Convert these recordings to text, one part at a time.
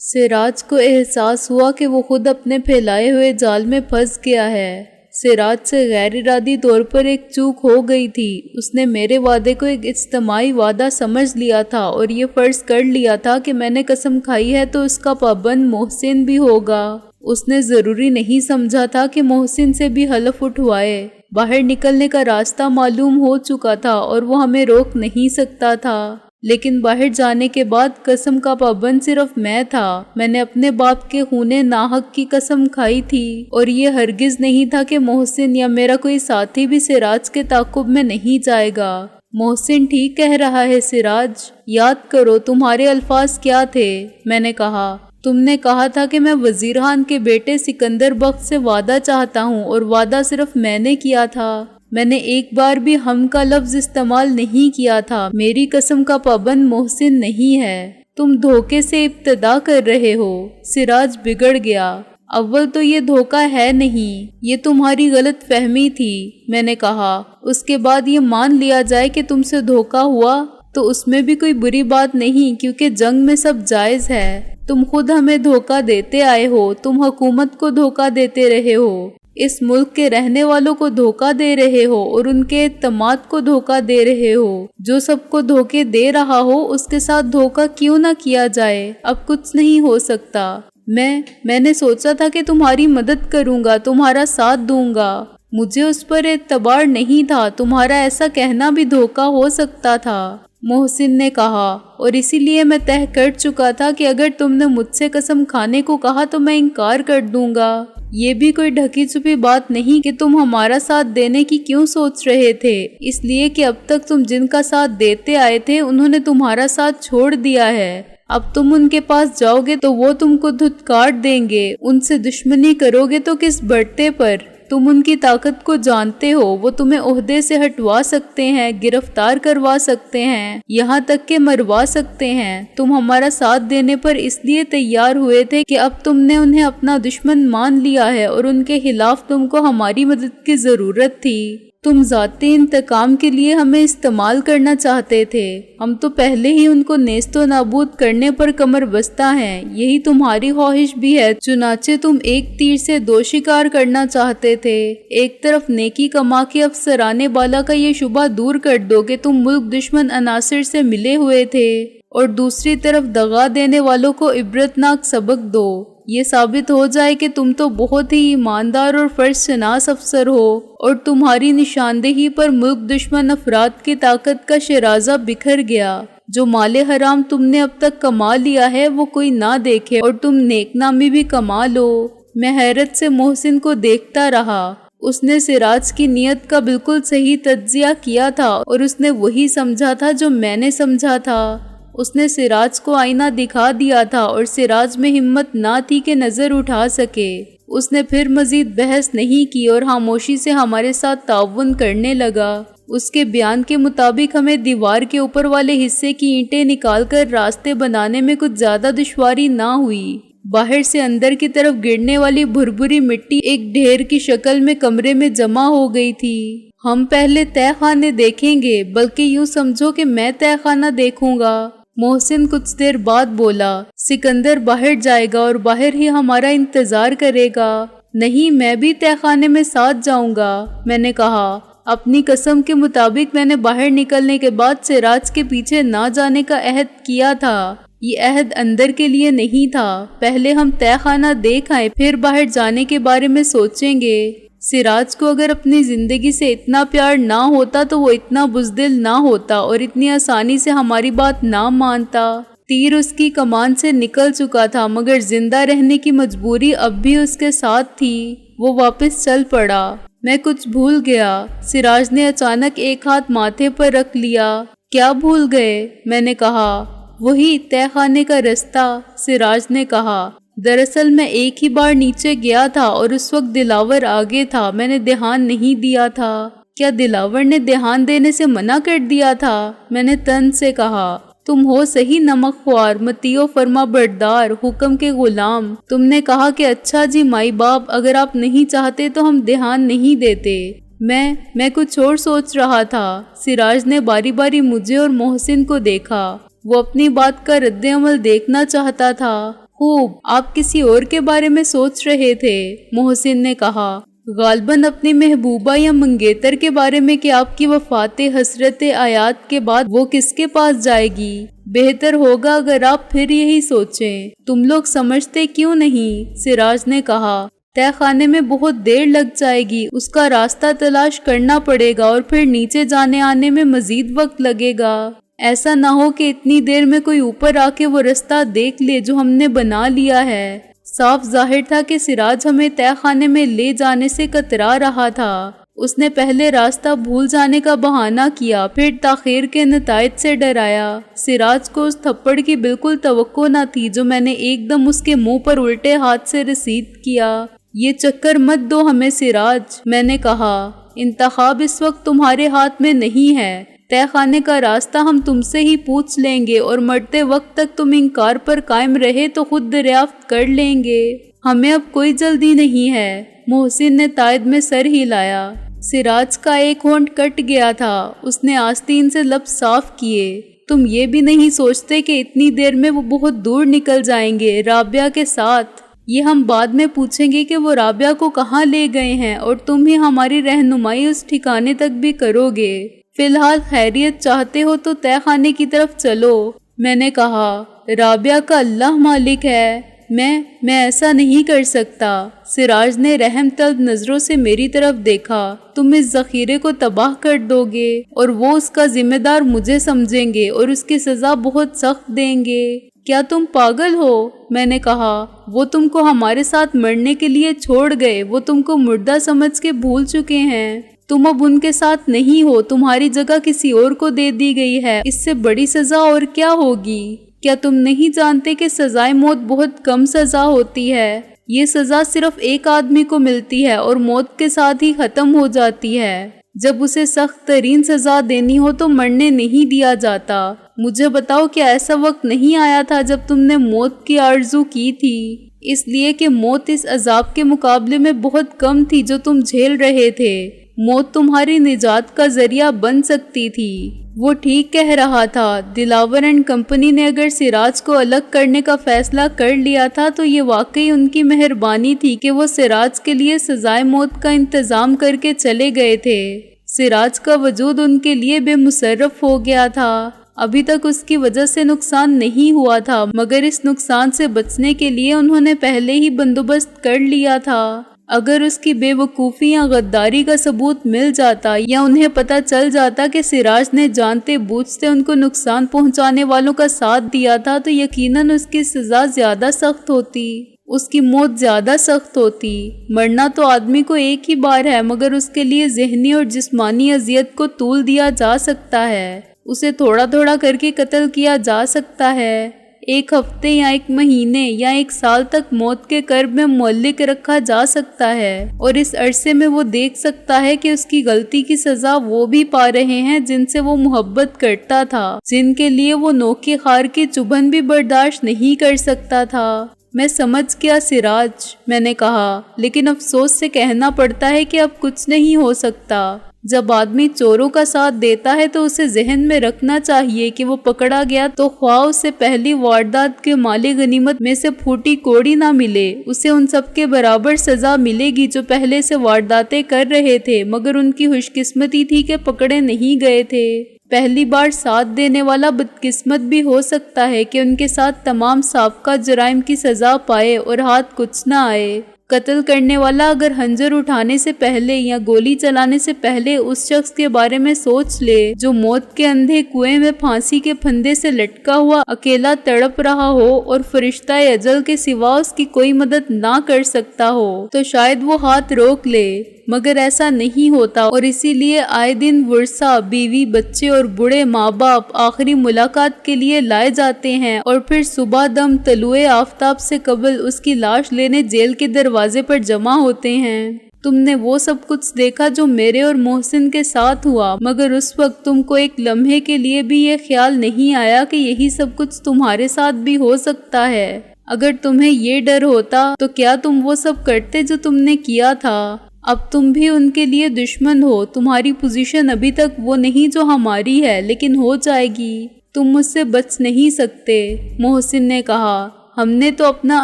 سراج کو احساس ہوا کہ وہ خود اپنے پھیلائے ہوئے جال میں پھنس گیا ہے۔ سراج سے غیر ارادی طور پر ایک چوک ہو گئی تھی۔ اس نے میرے وعدے کو ایک اجتماعی وعدہ سمجھ لیا تھا اور یہ فرض کر لیا تھا کہ میں نے قسم کھائی ہے تو اس کا پابند محسن بھی ہوگا۔ اس نے ضروری نہیں سمجھا تھا کہ محسن سے بھی حلف اٹھوائے۔ باہر نکلنے کا راستہ معلوم ہو چکا تھا اور وہ ہمیں روک نہیں سکتا تھا، لیکن باہر جانے کے بعد قسم کا پابند صرف میں تھا۔ میں نے اپنے باپ کے خون ناحق کی قسم کھائی تھی اور یہ ہرگز نہیں تھا کہ محسن یا میرا کوئی ساتھی بھی سراج کے تعاقب میں نہیں جائے گا۔ محسن ٹھیک کہہ رہا ہے سراج، یاد کرو تمہارے الفاظ کیا تھے؟ میں نے کہا، تم نے کہا تھا کہ میں وزیر خان کے بیٹے سکندر بخت سے وعدہ چاہتا ہوں، اور وعدہ صرف میں نے کیا تھا، میں نے ایک بار بھی ہم کا لفظ استعمال نہیں کیا تھا۔ میری قسم کا پابند محسن نہیں ہے۔ تم دھوکے سے ابتدا کر رہے ہو۔ سراج بگڑ گیا۔ اول تو یہ دھوکہ ہے نہیں، یہ تمہاری غلط فہمی تھی، میں نے کہا۔ اس کے بعد یہ مان لیا جائے کہ تم سے دھوکہ ہوا تو اس میں بھی کوئی بری بات نہیں، کیونکہ جنگ میں سب جائز ہے۔ تم خود ہمیں دھوکہ دیتے آئے ہو، تم حکومت کو دھوکہ دیتے رہے ہو، اس ملک کے رہنے والوں کو دھوکہ دے رہے ہو اور ان کے اعتماد کو دھوکہ دے رہے ہو۔ جو سب کو دھوکے دے رہا ہو اس کے ساتھ دھوکہ کیوں نہ کیا جائے؟ اب کچھ نہیں ہو سکتا۔ میں نے سوچا تھا کہ تمہاری مدد کروں گا، تمہارا ساتھ دوں گا، مجھے اس پر اعتبار نہیں تھا۔ تمہارا ایسا کہنا بھی دھوکہ ہو سکتا تھا، محسن نے کہا، اور اسی لیے میں طے کر چکا تھا کہ اگر تم نے مجھ سے قسم کھانے کو کہا تو میں انکار کر دوں گا۔ یہ بھی کوئی ڈھکی چھپی بات نہیں کہ تم ہمارا ساتھ دینے کی کیوں سوچ رہے تھے، اس لیے کہ اب تک تم جن کا ساتھ دیتے آئے تھے انہوں نے تمہارا ساتھ چھوڑ دیا ہے۔ اب تم ان کے پاس جاؤ گے تو وہ تم کو دھتکار دیں گے، ان سے دشمنی کرو گے تو کس بڑھتے پر؟ تم ان کی طاقت کو جانتے ہو، وہ تمہیں عہدے سے ہٹوا سکتے ہیں، گرفتار کروا سکتے ہیں، یہاں تک کہ مروا سکتے ہیں۔ تم ہمارا ساتھ دینے پر اس لیے تیار ہوئے تھے کہ اب تم نے انہیں اپنا دشمن مان لیا ہے اور ان کے خلاف تم کو ہماری مدد کی ضرورت تھی۔ تم ذاتی انتقام کے لیے ہمیں استعمال کرنا چاہتے تھے، ہم تو پہلے ہی ان کو نیست و نابود کرنے پر کمر بستہ ہیں، یہی تمہاری خواہش بھی ہے، چنانچہ تم ایک تیر سے دو شکار کرنا چاہتے تھے۔ ایک طرف نیکی کما کے افسرانے بالا کا یہ شبہ دور کر دو کہ تم ملک دشمن عناصر سے ملے ہوئے تھے، اور دوسری طرف دغا دینے والوں کو عبرتناک سبق دو۔ یہ ثابت ہو جائے کہ تم تو بہت ہی ایماندار اور فرض شناس افسر ہو، اور تمہاری نشاندہی پر ملک دشمن افراد کی طاقت کا شیرازہ بکھر گیا۔ جو مال حرام تم نے اب تک کما لیا ہے وہ کوئی نہ دیکھے اور تم نیک نامی بھی کما لو۔ میں حیرت سے محسن کو دیکھتا رہا۔ اس نے سراج کی نیت کا بالکل صحیح تجزیہ کیا تھا اور اس نے وہی سمجھا تھا جو میں نے سمجھا تھا۔ اس نے سراج کو آئینہ دکھا دیا تھا اور سراج میں ہمت نہ تھی کہ نظر اٹھا سکے۔ اس نے پھر مزید بحث نہیں کی اور خاموشی سے ہمارے ساتھ تعاون کرنے لگا۔ اس کے بیان کے مطابق ہمیں دیوار کے اوپر والے حصے کی اینٹیں نکال کر راستے بنانے میں کچھ زیادہ دشواری نہ ہوئی۔ باہر سے اندر کی طرف گرنے والی بھربھری مٹی ایک ڈھیر کی شکل میں کمرے میں جمع ہو گئی تھی۔ ہم پہلے تہہ خانے دیکھیں گے، بلکہ یوں سمجھو کہ میں تہہ خانہ دیکھوں گا۔ محسن کچھ دیر بعد بولا، سکندر باہر جائے گا اور باہر ہی ہمارا انتظار کرے گا۔ نہیں، میں بھی تہہ خانے میں ساتھ جاؤں گا، میں نے کہا۔ اپنی قسم کے مطابق میں نے باہر نکلنے کے بعد سراج کے پیچھے نہ جانے کا عہد کیا تھا۔ یہ عہد اندر کے لیے نہیں تھا، پہلے ہم تہہ خانہ دیکھ آئیں پھر باہر جانے کے بارے میں سوچیں گے۔ سراج کو اگر اپنی زندگی سے اتنا پیار نہ ہوتا تو وہ اتنا بزدل نہ ہوتا اور اتنی آسانی سے ہماری بات نہ مانتا۔ تیر اس کی کمان سے نکل چکا تھا، مگر زندہ رہنے کی مجبوری اب بھی اس کے ساتھ تھی۔ وہ واپس چل پڑا۔ میں کچھ بھول گیا۔ سراج نے اچانک ایک ہاتھ ماتھے پر رکھ لیا۔ کیا بھول گئے؟ میں نے کہا۔ وہی تہہ خانے کا رستہ، سراج نے کہا۔ دراصل میں ایک ہی بار نیچے گیا تھا اور اس وقت دلاور آگے تھا، میں نے دھیان نہیں دیا تھا۔ کیا دلاور نے دھیان دینے سے منع کر دیا تھا؟ میں نے تن سے کہا۔ تم ہو صحیح نمک خوار، مطیع و فرما بردار، حکم کے غلام۔ تم نے کہا کہ اچھا جی مائی باپ، اگر آپ نہیں چاہتے تو ہم دھیان نہیں دیتے۔ میں کچھ اور سوچ رہا تھا۔ سراج نے باری باری مجھے اور محسن کو دیکھا۔ وہ اپنی بات کا رد عمل دیکھنا چاہتا تھا۔ خوب، آپ کسی اور کے بارے میں سوچ رہے تھے، محسن نے کہا۔ غالباً اپنی محبوبہ یا منگیتر کے بارے میں کہ آپ کی وفات حسرت آیات کے بعد وہ کس کے پاس جائے گی۔ بہتر ہوگا اگر آپ پھر یہی سوچیں۔ تم لوگ سمجھتے کیوں نہیں؟ سراج نے کہا۔ تہہ خانے میں بہت دیر لگ جائے گی، اس کا راستہ تلاش کرنا پڑے گا اور پھر نیچے جانے آنے میں مزید وقت لگے گا۔ ایسا نہ ہو کہ اتنی دیر میں کوئی اوپر آ کے وہ رستہ دیکھ لے جو ہم نے بنا لیا ہے۔ صاف ظاہر تھا کہ سراج ہمیں تہہ خانے میں لے جانے سے کترا رہا تھا۔ اس نے پہلے راستہ بھول جانے کا بہانہ کیا، پھر تاخیر کے نتائج سے ڈرایا۔ سراج کو اس تھپڑ کی بالکل توقع نہ تھی جو میں نے ایک دم اس کے منہ پر الٹے ہاتھ سے رسید کیا۔ یہ چکر مت دو ہمیں سراج، میں نے کہا۔ انتخاب اس وقت تمہارے ہاتھ میں نہیں ہے۔ تہہ خانے کا راستہ ہم تم سے ہی پوچھ لیں گے اور مرتے وقت تک تم انکار پر قائم رہے تو خود دریافت کر لیں گے۔ ہمیں اب کوئی جلدی نہیں ہے۔ محسن نے تائید میں سر ہلایا۔ سراج کا ایک ہونٹ کٹ گیا تھا۔ اس نے آستین سے لب صاف کیے۔ تم یہ بھی نہیں سوچتے کہ اتنی دیر میں وہ بہت دور نکل جائیں گے رابعہ کے ساتھ؟ یہ ہم بعد میں پوچھیں گے کہ وہ رابعہ کو کہاں لے گئے ہیں اور تم ہی ہماری رہنمائی اس ٹھکانے تک بھی کرو گے۔ فی الحال خیریت چاہتے ہو تو تہہ خانے کی طرف چلو، میں نے کہا۔ رابعہ کا اللہ مالک ہے، میں ایسا نہیں کر سکتا۔ سراج نے رحم طلب نظروں سے میری طرف دیکھا۔ تم اس ذخیرے کو تباہ کر دو گے اور وہ اس کا ذمہ دار مجھے سمجھیں گے اور اس کی سزا بہت سخت دیں گے۔ کیا تم پاگل ہو؟ میں نے کہا۔ وہ تم کو ہمارے ساتھ مرنے کے لیے چھوڑ گئے، وہ تم کو مردہ سمجھ کے بھول چکے ہیں۔ تم اب ان کے ساتھ نہیں ہو، تمہاری جگہ کسی اور کو دے دی گئی ہے۔ اس سے بڑی سزا اور کیا ہوگی؟ کیا تم نہیں جانتے کہ سزائے موت بہت کم سزا ہوتی ہے؟ یہ سزا صرف ایک آدمی کو ملتی ہے اور موت کے ساتھ ہی ختم ہو جاتی ہے۔ جب اسے سخت ترین سزا دینی ہو تو مرنے نہیں دیا جاتا۔ مجھے بتاؤ کیا ایسا وقت نہیں آیا تھا جب تم نے موت کی آرزو کی تھی؟ اس لیے کہ موت اس عذاب کے مقابلے میں بہت کم تھی جو تم جھیل رہے تھے۔ موت تمہاری نجات کا ذریعہ بن سکتی تھی۔ وہ ٹھیک کہہ رہا تھا۔ دلاور اینڈ کمپنی نے اگر سراج کو الگ کرنے کا فیصلہ کر لیا تھا تو یہ واقعی ان کی مہربانی تھی کہ وہ سراج کے لیے سزائے موت کا انتظام کر کے چلے گئے تھے۔ سراج کا وجود ان کے لیے بے مصرف ہو گیا تھا۔ ابھی تک اس کی وجہ سے نقصان نہیں ہوا تھا، مگر اس نقصان سے بچنے کے لیے انہوں نے پہلے ہی بندوبست کر لیا تھا۔ اگر اس کی بے وقوفی یا غداری کا ثبوت مل جاتا یا انہیں پتہ چل جاتا کہ سراج نے جانتے بوجھتے ان کو نقصان پہنچانے والوں کا ساتھ دیا تھا تو یقیناً اس کی سزا زیادہ سخت ہوتی، اس کی موت زیادہ سخت ہوتی۔ مرنا تو آدمی کو ایک ہی بار ہے، مگر اس کے لیے ذہنی اور جسمانی اذیت کو طول دیا جا سکتا ہے، اسے تھوڑا تھوڑا کر کے قتل کیا جا سکتا ہے۔ ایک ہفتے یا ایک مہینے یا ایک سال تک موت کے کرب میں معلق رکھا جا سکتا ہے، اور اس عرصے میں وہ دیکھ سکتا ہے کہ اس کی غلطی کی سزا وہ بھی پا رہے ہیں جن سے وہ محبت کرتا تھا، جن کے لیے وہ نوکی خار کی چبھن بھی برداشت نہیں کر سکتا تھا۔ میں سمجھ گیا سراج، میں نے کہا، لیکن افسوس سے کہنا پڑتا ہے کہ اب کچھ نہیں ہو سکتا۔ جب آدمی چوروں کا ساتھ دیتا ہے تو اسے ذہن میں رکھنا چاہیے کہ وہ پکڑا گیا تو خواہ اسے پہلی واردات کے مال غنیمت میں سے پھوٹی کوڑی نہ ملے، اسے ان سب کے برابر سزا ملے گی جو پہلے سے وارداتیں کر رہے تھے مگر ان کی خوش قسمتی تھی کہ پکڑے نہیں گئے تھے۔ پہلی بار ساتھ دینے والا بدقسمت بھی ہو سکتا ہے کہ ان کے ساتھ تمام سابقہ جرائم کی سزا پائے اور ہاتھ کچھ نہ آئے۔ قتل کرنے والا اگر خنجر اٹھانے سے پہلے یا گولی چلانے سے پہلے اس شخص کے بارے میں سوچ لے جو موت کے اندھے کنویں میں پھانسی کے پھندے سے لٹکا ہوا اکیلا تڑپ رہا ہو اور فرشتہ اجل کے سوا اس کی کوئی مدد نہ کر سکتا ہو تو شاید وہ ہاتھ روک لے، مگر ایسا نہیں ہوتا، اور اسی لیے آئے دن ورثہ، بیوی، بچے اور بوڑھے ماں باپ آخری ملاقات کے لیے لائے جاتے ہیں اور پھر صبح دم طلوع آفتاب سے قبل اس کی لاش لینے جیل کے دروازے پر جمع ہوتے ہیں۔ تم نے وہ سب کچھ دیکھا جو میرے اور محسن کے ساتھ ہوا، مگر اس وقت تم کو ایک لمحے کے لیے بھی یہ خیال نہیں آیا کہ یہی سب کچھ تمہارے ساتھ بھی ہو سکتا ہے۔ اگر تمہیں یہ ڈر ہوتا تو کیا تم وہ سب کرتے جو تم نے کیا تھا؟ اب تم بھی ان کے لیے دشمن ہو۔ تمہاری پوزیشن ابھی تک وہ نہیں جو ہماری ہے، لیکن ہو جائے گی۔ تم مجھ سے بچ نہیں سکتے، محسن نے کہا۔ ہم نے تو اپنا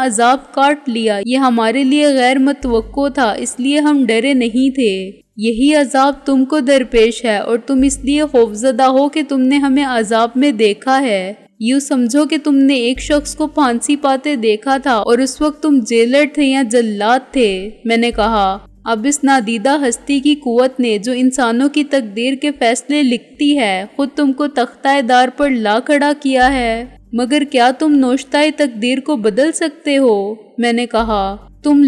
عذاب کاٹ لیا، یہ ہمارے لیے غیر متوقع تھا، اس لیے ہم ڈرے نہیں تھے۔ یہی عذاب تم کو درپیش ہے اور تم اس لیے خوفزدہ ہو کہ تم نے ہمیں عذاب میں دیکھا ہے۔ یوں سمجھو کہ تم نے ایک شخص کو پھانسی پاتے دیکھا تھا اور اس وقت تم جیلر تھے یا جلاد تھے۔ میں نے کہا، اب اس نادیدہ ہستی کی قوت نے جو انسانوں کی تقدیر کے فیصلے لکھتی ہے خود تم کو تختہ دار پر لا کھڑا کیا ہے، مگر کیا تم نوشتہ تقدیر کو بدل سکتے ہو؟ میں نے کہا، تم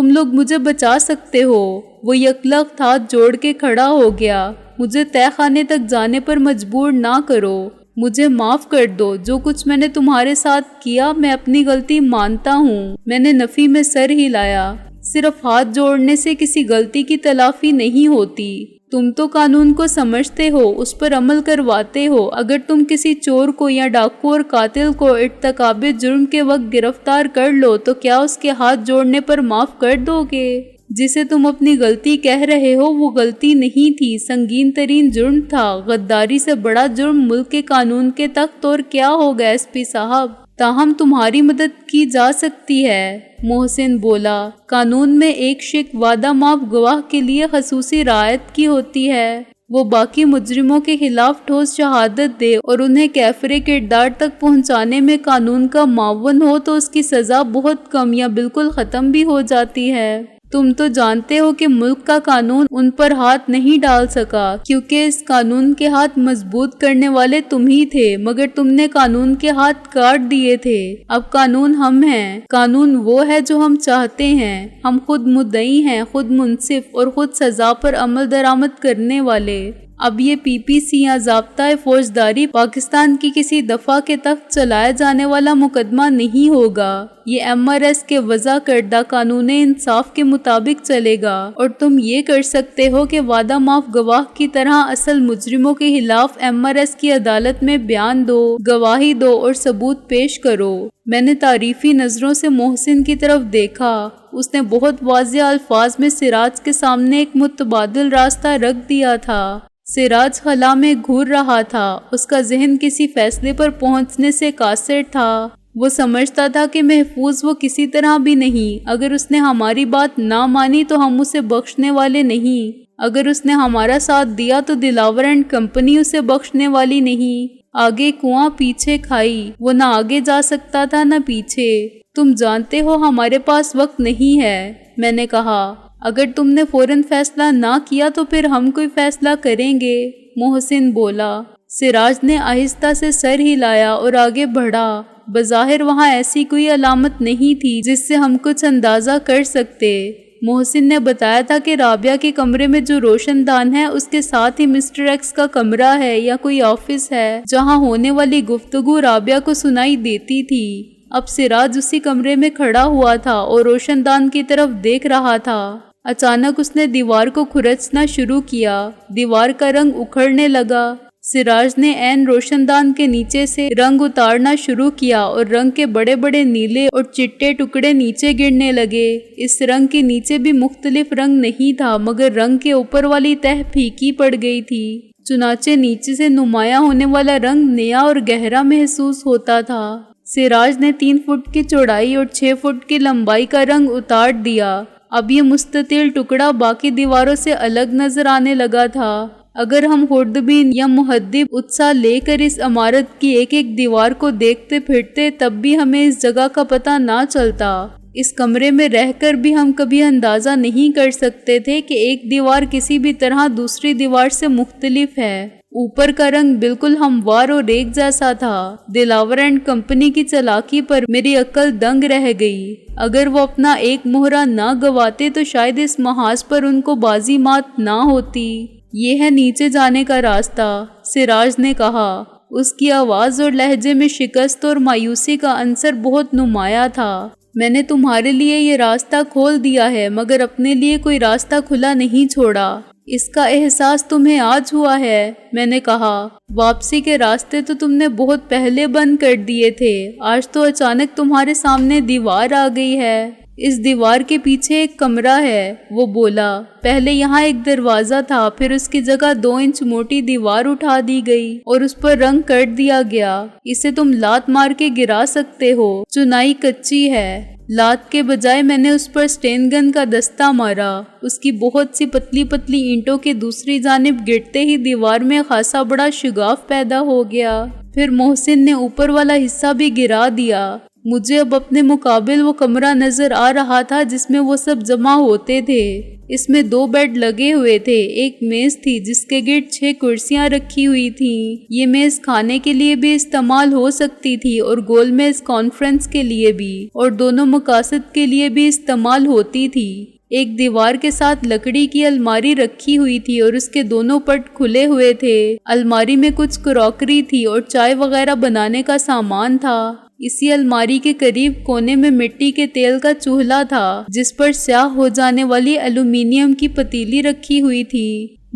لوگ مجھے بچا سکتے ہو۔ وہ یکلخت ہاتھ جوڑ کے کھڑا ہو گیا۔ مجھے تہہ خانے تک جانے پر مجبور نہ کرو، مجھے معاف کر دو، جو کچھ میں نے تمہارے ساتھ کیا میں اپنی غلطی مانتا ہوں۔ میں نے نفی میں سر ہلایا۔ صرف ہاتھ جوڑنے سے کسی غلطی کی تلافی نہیں ہوتی۔ تم تو قانون کو سمجھتے ہو، اس پر عمل کرواتے ہو۔ اگر تم کسی چور کو یا ڈاکو اور قاتل کو ارتکاب جرم کے وقت گرفتار کر لو تو کیا اس کے ہاتھ جوڑنے پر معاف کر دو گے؟ جسے تم اپنی غلطی کہہ رہے ہو وہ غلطی نہیں تھی، سنگین ترین جرم تھا۔ غداری سے بڑا جرم ملک کے قانون کے تخت اور کیا ہوگا ایس پی صاحب؟ تاہم تمہاری مدد کی جا سکتی ہے، محسن بولا۔ قانون میں ایک شک وعدہ معاف گواہ کے لیے خصوصی رعایت کی ہوتی ہے۔ وہ باقی مجرموں کے خلاف ٹھوس شہادت دے اور انہیں کیفر کردار تک پہنچانے میں قانون کا معاون ہو تو اس کی سزا بہت کم یا بالکل ختم بھی ہو جاتی ہے۔ تم تو جانتے ہو کہ ملک کا قانون ان پر ہاتھ نہیں ڈال سکا کیونکہ اس قانون کے ہاتھ مضبوط کرنے والے تم ہی تھے، مگر تم نے قانون کے ہاتھ کاٹ دیے تھے۔ اب قانون ہم ہیں، قانون وہ ہے جو ہم چاہتے ہیں۔ ہم خود مدعی ہیں، خود منصف اور خود سزا پر عمل درآمد کرنے والے۔ اب یہ پی پی سی یا ضابطہ فوجداری پاکستان کی کسی دفعہ کے تحت چلایا جانے والا مقدمہ نہیں ہوگا، یہ ایم آر ایس کے وضع کردہ قانون انصاف کے مطابق چلے گا، اور تم یہ کر سکتے ہو کہ وعدہ معاف گواہ کی طرح اصل مجرموں کے خلاف ایم آر ایس کی عدالت میں بیان دو، گواہی دو اور ثبوت پیش کرو۔ میں نے تعریفی نظروں سے محسن کی طرف دیکھا۔ اس نے بہت واضح الفاظ میں سراج کے سامنے ایک متبادل راستہ رکھ دیا تھا۔ سراج خلا میں گھور رہا تھا، اس کا ذہن کسی فیصلے پر پہنچنے سے قاصر تھا۔ وہ سمجھتا تھا کہ محفوظ وہ کسی طرح بھی نہیں۔ اگر اس نے ہماری بات نہ مانی تو ہم اسے بخشنے والے نہیں، اگر اس نے ہمارا ساتھ دیا تو دلاور اینڈ کمپنی اسے بخشنے والی نہیں۔ آگے کنواں پیچھے کھائی، وہ نہ آگے جا سکتا تھا نہ پیچھے۔ تم جانتے ہو ہمارے پاس وقت نہیں ہے، میں نے کہا۔ اگر تم نے فوراً فیصلہ نہ کیا تو پھر ہم کوئی فیصلہ کریں گے، محسن بولا۔ سراج نے آہستہ سے سر ہلایا اور آگے بڑھا۔ بظاہر وہاں ایسی کوئی علامت نہیں تھی جس سے ہم کچھ اندازہ کر سکتے۔ محسن نے بتایا تھا کہ رابعہ کے کمرے میں جو روشن دان ہے اس کے ساتھ ہی مسٹر ایکس کا کمرہ ہے یا کوئی آفس ہے جہاں ہونے والی گفتگو رابعہ کو سنائی دیتی تھی۔ اب سراج اسی کمرے میں کھڑا ہوا تھا اور روشن دان کی طرف دیکھ رہا تھا۔ اچانک اس نے دیوار کو کھرچنا شروع کیا، دیوار کا رنگ اکھڑنے لگا۔ سراج نے عین روشن دان کے نیچے سے رنگ اتارنا شروع کیا اور رنگ کے بڑے بڑے نیلے اور چٹے ٹکڑے نیچے گرنے لگے۔ اس رنگ کے نیچے بھی مختلف رنگ نہیں تھا، مگر رنگ کے اوپر والی تہہ پھیکی پڑ گئی تھی، چنانچہ نیچے سے نمایاں ہونے والا رنگ نیا اور گہرا محسوس ہوتا تھا۔ سراج نے 3 فٹ کی چوڑائی اور 6 فٹ کی لمبائی کا رنگ اتار دیا۔ اب یہ مستطیل ٹکڑا باقی دیواروں سے الگ نظر آنے لگا تھا۔ اگر ہم خوردبین یا محدب اتساہ لے کر اس عمارت کی ایک ایک دیوار کو دیکھتے پھرتے تب بھی ہمیں اس جگہ کا پتہ نہ چلتا۔ اس کمرے میں رہ کر بھی ہم کبھی اندازہ نہیں کر سکتے تھے کہ ایک دیوار کسی بھی طرح دوسری دیوار سے مختلف ہے۔ اوپر کا رنگ بالکل ہموار اور ایک جیسا تھا۔ دلاور اینڈ کمپنی کی چالاکی پر میری عقل دنگ رہ گئی۔ اگر وہ اپنا ایک مہرہ نہ گواتے تو شاید اس محاذ پر ان کو بازی مات نہ ہوتی۔ یہ ہے نیچے جانے کا راستہ، سراج نے کہا۔ اس کی آواز اور لہجے میں شکست اور مایوسی کا عنصر بہت نمایاں تھا۔ میں نے تمہارے لیے یہ راستہ کھول دیا ہے مگر اپنے لیے کوئی راستہ کھلا نہیں چھوڑا۔ اس کا احساس تمہیں آج ہوا ہے، میں نے کہا۔ واپسی کے راستے تو تم نے بہت پہلے بند کر دیے تھے، آج تو اچانک تمہارے سامنے دیوار آ گئی ہے۔ اس دیوار کے پیچھے ایک کمرہ ہے، وہ بولا۔ پہلے یہاں ایک دروازہ تھا، پھر اس کی جگہ 2 انچ موٹی دیوار اٹھا دی گئی اور اس پر رنگ کر دیا گیا۔ اسے تم لات مار کے گرا سکتے ہو، چنائی کچی ہے۔ لات کے بجائے میں نے اس پر سٹین گن کا دستہ مارا۔ اس کی بہت سی پتلی پتلی اینٹوں کے دوسری جانب گرتے ہی دیوار میں خاصا بڑا شگاف پیدا ہو گیا۔ پھر محسن نے اوپر والا حصہ بھی گرا دیا۔ مجھے اب اپنے مقابل وہ کمرہ نظر آ رہا تھا جس میں وہ سب جمع ہوتے تھے۔ اس میں 2 بیڈ لگے ہوئے تھے، ایک میز تھی جس کے گرد 6 کرسیاں رکھی ہوئی تھیں۔ یہ میز کھانے کے لیے بھی استعمال ہو سکتی تھی اور گول میز کانفرنس کے لیے بھی، اور دونوں مقاصد کے لیے بھی استعمال ہوتی تھی۔ ایک دیوار کے ساتھ لکڑی کی الماری رکھی ہوئی تھی اور اس کے دونوں پٹ کھلے ہوئے تھے۔ الماری میں کچھ کراکری تھی اور چائے وغیرہ بنانے کا سامان تھا۔ اسی الماری کے قریب کونے میں مٹی کے تیل کا چولہا تھا جس پر سیاہ ہو جانے والی ایلومینیم کی پتیلی رکھی ہوئی تھی۔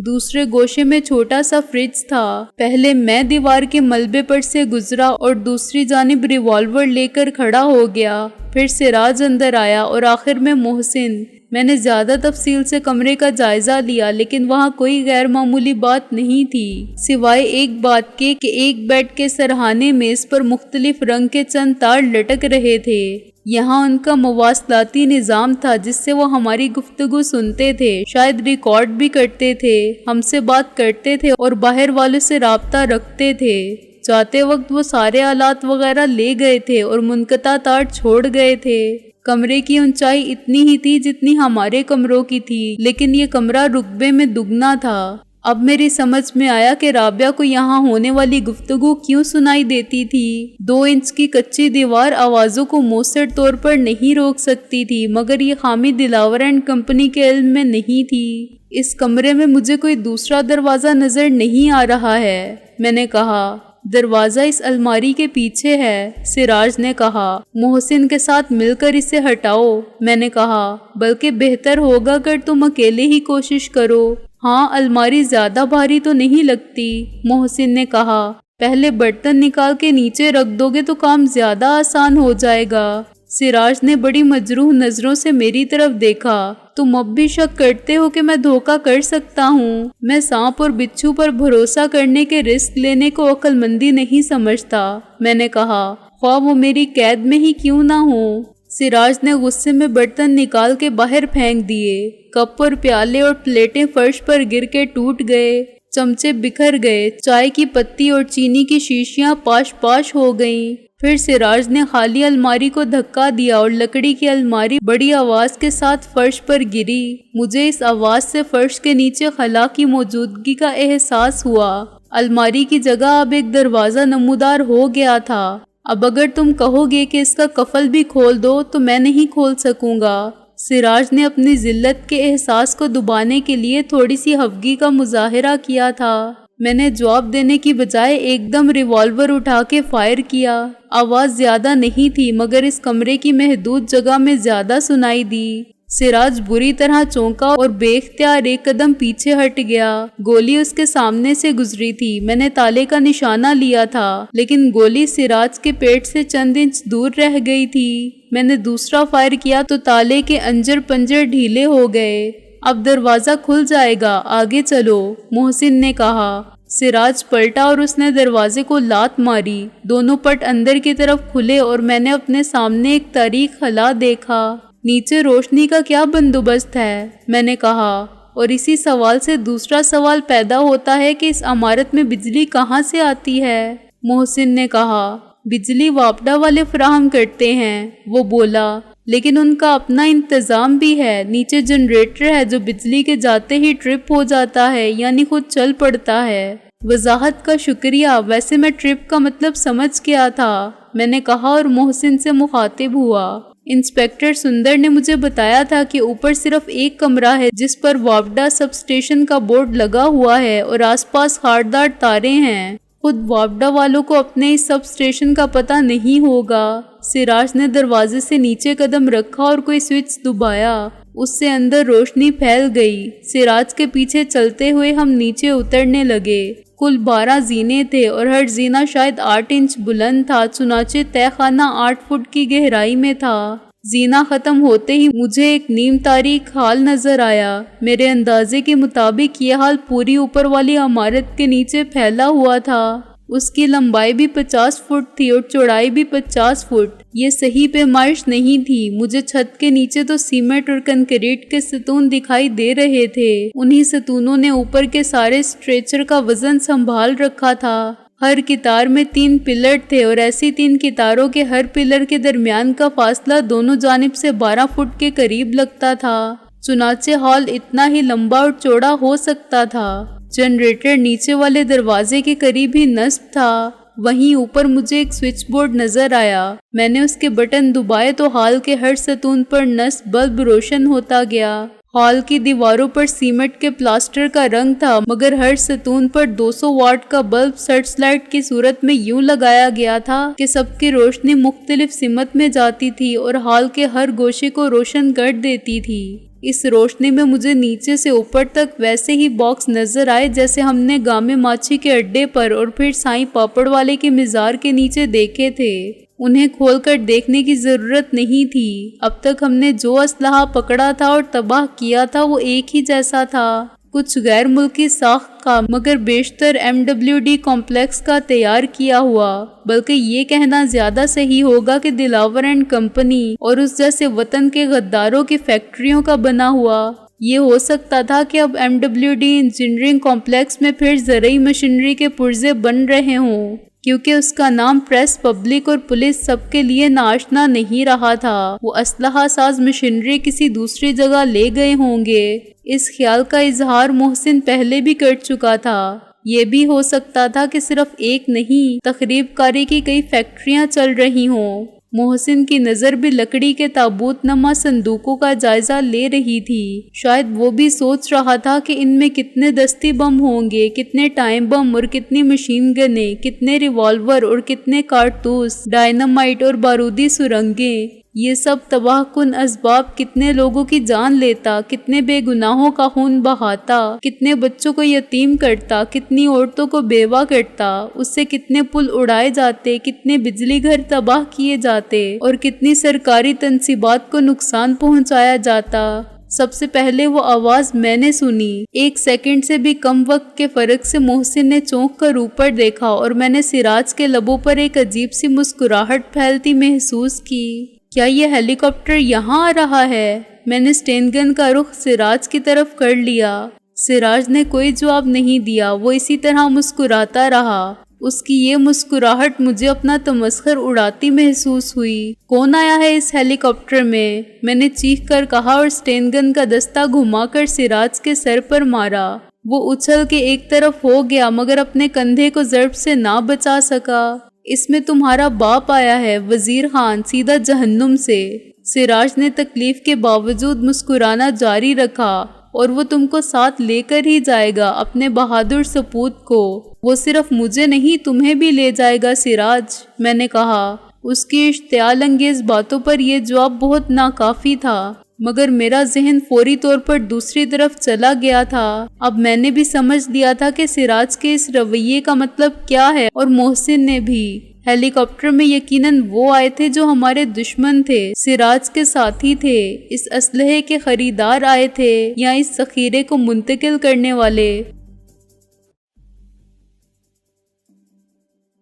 دوسرے گوشے میں چھوٹا سا فریج تھا۔ پہلے میں دیوار کے ملبے پر سے گزرا اور دوسری جانب ریوالور لے کر کھڑا ہو گیا۔ پھر سراج اندر آیا اور آخر میں محسن۔ میں نے زیادہ تفصیل سے کمرے کا جائزہ لیا، لیکن وہاں کوئی غیر معمولی بات نہیں تھی سوائے ایک بات کے کہ ایک بیڈ کے سرہانے میز پر مختلف رنگ کے چند تار لٹک رہے تھے۔ یہاں ان کا مواصلاتی نظام تھا جس سے وہ ہماری گفتگو سنتے تھے، شاید ریکارڈ بھی کرتے تھے، ہم سے بات کرتے تھے اور باہر والوں سے رابطہ رکھتے تھے۔ جاتے وقت وہ سارے آلات وغیرہ لے گئے تھے اور منقطع تار چھوڑ گئے تھے۔ کمرے کی اونچائی اتنی ہی تھی جتنی ہمارے کمروں کی تھی، لیکن یہ کمرہ رقبے میں دگنا تھا۔ اب میری سمجھ میں آیا کہ رابعہ کو یہاں ہونے والی گفتگو کیوں سنائی دیتی تھی۔ 2 انچ کی کچی دیوار آوازوں کو مؤثر طور پر نہیں روک سکتی تھی، مگر یہ خامی دلاور اینڈ کمپنی کے علم میں نہیں تھی۔ اس کمرے میں مجھے کوئی دوسرا دروازہ نظر نہیں آ رہا ہے، میں نے کہا۔ دروازہ اس الماری کے پیچھے ہے، سراج نے کہا۔ محسن کے ساتھ مل کر اسے ہٹاؤ، میں نے کہا۔ بلکہ بہتر ہوگا اگر تم اکیلے ہی کوشش کرو۔ ہاں، الماری زیادہ بھاری تو نہیں لگتی، محسن نے کہا۔ پہلے برتن نکال کے نیچے رکھ دو گے تو کام زیادہ آسان ہو جائے گا۔ سراج نے بڑی مجروح نظروں سے میری طرف دیکھا۔ تم اب بھی شک کرتے ہو کہ میں دھوکہ کر سکتا ہوں؟ میں سانپ اور بچھو پر بھروسہ کرنے کے رسک لینے کو عقل مندی نہیں سمجھتا، میں نے کہا، خواہ وہ میری قید میں ہی کیوں نہ ہو۔ سراج نے غصے میں برتن نکال کے باہر پھینک دیے۔ کپ اور پیالے اور پلیٹیں فرش پر گر کے ٹوٹ گئے، چمچے بکھر گئے، چائے کی پتی اور چینی کی شیشیاں پاش پاش ہو گئیں۔ پھر سراج نے خالی الماری کو دھکا دیا اور لکڑی کی الماری بڑی آواز کے ساتھ فرش پر گری۔ مجھے اس آواز سے فرش کے نیچے خلا کی موجودگی کا احساس ہوا۔ الماری کی جگہ اب ایک دروازہ نمودار ہو گیا تھا۔ اب اگر تم کہو گے کہ اس کا قفل بھی کھول دو تو میں نہیں کھول سکوں گا۔ سراج نے اپنی ذلت کے احساس کو دبانے کے لیے تھوڑی سی خفگی کا مظاہرہ کیا تھا۔ میں نے جواب دینے کی بجائے ایک دم ریوالور اٹھا کے فائر کیا۔ آواز زیادہ نہیں تھی مگر اس کمرے کی محدود جگہ میں زیادہ سنائی دی۔ سراج بری طرح چونکا اور بے اختیار ایک قدم پیچھے ہٹ گیا۔ گولی اس کے سامنے سے گزری تھی۔ میں نے تالے کا نشانہ لیا تھا لیکن گولی سراج کے پیٹ سے چند انچ دور رہ گئی تھی۔ میں نے دوسرا فائر کیا تو تالے کے انجر پنجر ڈھیلے ہو گئے۔ اب دروازہ کھل جائے گا، آگے چلو، محسن نے کہا۔ سراج پلٹا اور اس نے دروازے کو لات ماری۔ دونوں پٹ اندر کی طرف کھلے اور میں نے اپنے سامنے ایک تاریک خلا دیکھا۔ نیچے روشنی کا کیا بندوبست ہے؟ میں نے کہا۔ اور اسی سوال سے دوسرا سوال پیدا ہوتا ہے کہ اس عمارت میں بجلی کہاں سے آتی ہے؟ محسن نے کہا۔ بجلی واپڈا والے فراہم کرتے ہیں، وہ بولا، لیکن ان کا اپنا انتظام بھی ہے۔ نیچے جنریٹر ہے جو بجلی کے جاتے ہی ٹرپ ہو جاتا ہے، یعنی خود چل پڑتا ہے۔ وضاحت کا شکریہ، ویسے میں ٹرپ کا مطلب سمجھ گیا تھا، میں نے کہا اور محسن سے مخاطب ہوا۔ انسپیکٹر سندر نے مجھے بتایا تھا کہ اوپر صرف ایک کمرہ ہے جس پر واپڈا سب اسٹیشن کا بورڈ لگا ہوا ہے اور آس پاس خاردار تاریں ہیں۔ خود واپڈا والوں کو اپنے اس سب اسٹیشن کا پتہ نہیں ہوگا۔ سراج نے دروازے سے نیچے قدم رکھا اور کوئی سوئچ دبایا۔ اس سے اندر روشنی پھیل گئی۔ سراج کے پیچھے چلتے ہوئے ہم نیچے اترنے لگے۔ کل 12 زینے تھے اور ہر زینہ شاید 8 انچ بلند تھا، چنانچہ تہہ خانہ 8 فٹ کی گہرائی میں تھا۔ زینا ختم ہوتے ہی مجھے ایک نیم تاریک حال نظر آیا۔ میرے اندازے کے مطابق یہ حال پوری اوپر والی عمارت کے نیچے پھیلا ہوا تھا۔ اس کی لمبائی بھی 50 فٹ تھی اور چوڑائی بھی 50 فٹ۔ یہ صحیح پیمائش نہیں تھی۔ مجھے چھت کے نیچے تو سیمنٹ اور کنکریٹ کے ستون دکھائی دے رہے تھے۔ انہی ستونوں نے اوپر کے سارے اسٹریچر کا وزن سنبھال رکھا تھا۔ ہر قطار میں 3 پلر تھے اور ایسی 3 قطاروں کے ہر پلر کے درمیان کا فاصلہ دونوں جانب سے 12 فٹ کے قریب لگتا تھا۔ چنانچہ ہال اتنا ہی لمبا اور چوڑا ہو سکتا تھا۔ جنریٹر نیچے والے دروازے کے قریب ہی نصب تھا۔ وہیں اوپر مجھے ایک سوئچ بورڈ نظر آیا۔ میں نے اس کے بٹن دبائے تو ہال کے ہر ستون پر نصب بلب روشن ہوتا گیا۔ ہال کی دیواروں پر سیمنٹ کے پلاسٹر کا رنگ تھا، مگر ہر ستون پر 200 واٹ کا بلب سرچ لائٹ کی صورت میں یوں لگایا گیا تھا کہ سب کی روشنی مختلف سمت میں جاتی تھی اور ہال کے ہر گوشے کو روشن کر دیتی تھی۔ اس روشنی میں مجھے نیچے سے اوپر تک ویسے ہی باکس نظر آئے جیسے ہم نے گامے ماچھی کے اڈے پر اور پھر سائیں پاپڑ والے کے مزار کے نیچے دیکھے تھے۔ انہیں کھول کر دیکھنے کی ضرورت نہیں تھی۔ اب تک ہم نے جو اسلحہ پکڑا تھا اور تباہ کیا تھا وہ ایک ہی جیسا تھا، کچھ غیر ملکی ساخت کا مگر بیشتر MWD کمپلیکس کا تیار کیا ہوا، بلکہ یہ کہنا زیادہ صحیح ہوگا کہ دلاور اینڈ کمپنی اور اس جیسے وطن کے غداروں کی فیکٹریوں کا بنا ہوا۔ یہ ہو سکتا تھا کہ اب MWD انجینئرنگ کمپلیکس میں پھر زرعی مشینری کے پرزے بن رہے ہوں، کیونکہ اس کا نام پریس، پبلک اور پولیس سب کے لیے ناشنا نہیں رہا تھا۔ وہ اسلحہ ساز مشینری کسی دوسری جگہ لے گئے ہوں گے۔ اس خیال کا اظہار محسن پہلے بھی کر چکا تھا۔ یہ بھی ہو سکتا تھا کہ صرف ایک نہیں، تخریب کاری کی کئی فیکٹریاں چل رہی ہوں۔ محسن کی نظر بھی لکڑی کے تابوت نما صندوقوں کا جائزہ لے رہی تھی۔ شاید وہ بھی سوچ رہا تھا کہ ان میں کتنے دستی بم ہوں گے، کتنے ٹائم بم اور کتنی مشین گنیں، کتنے ریوالور اور کتنے کارتوس، ڈائنامائٹ اور بارودی سرنگیں۔ یہ سب تباہ کن اسباب کتنے لوگوں کی جان لیتا، کتنے بے گناہوں کا خون بہاتا، کتنے بچوں کو یتیم کرتا، کتنی عورتوں کو بیوہ کرتا، اس سے کتنے پل اڑائے جاتے، کتنے بجلی گھر تباہ کیے جاتے اور کتنی سرکاری تنصیبات کو نقصان پہنچایا جاتا۔ سب سے پہلے وہ آواز میں نے سنی۔ 1 سیکنڈ سے بھی کم وقت کے فرق سے محسن نے چونک کر اوپر دیکھا اور میں نے سراج کے لبوں پر ایک عجیب سی مسکراہٹ پھیلتی محسوس کی۔ کیا یہ ہیلی کاپٹر یہاں آ رہا ہے؟ میں نے اسٹین گن کا رخ سراج کی طرف کر لیا۔ سراج نے کوئی جواب نہیں دیا، وہ اسی طرح مسکراتا رہا۔ اس کی یہ مسکراہٹ مجھے اپنا تمسخر اڑاتی محسوس ہوئی۔ کون آیا ہے اس ہیلی کاپٹر میں نے چیخ کر کہا اور اسٹین گن کا دستہ گھما کر سراج کے سر پر مارا۔ وہ اچھل کے ایک طرف ہو گیا مگر اپنے کندھے کو ضرب سے نہ بچا سکا۔ اس میں تمہارا باپ آیا ہے، وزیر خان، سیدھا جہنم سے۔ سراج نے تکلیف کے باوجود مسکرانا جاری رکھا۔ اور وہ تم کو ساتھ لے کر ہی جائے گا، اپنے بہادر سپوت کو۔ وہ صرف مجھے نہیں تمہیں بھی لے جائے گا سراج، میں نے کہا۔ اس کی اشتعال انگیز باتوں پر یہ جواب بہت ناکافی تھا، مگر میرا ذہن فوری طور پر دوسری طرف چلا گیا تھا۔ اب میں نے بھی سمجھ لیا تھا کہ سراج کے اس رویے کا مطلب کیا ہے، اور محسن نے بھی۔ ہیلی کاپٹر میں یقیناً وہ آئے تھے جو ہمارے دشمن تھے، سراج کے ساتھی تھے، اس اسلحے کے خریدار آئے تھے یا اس ذخیرے کو منتقل کرنے والے۔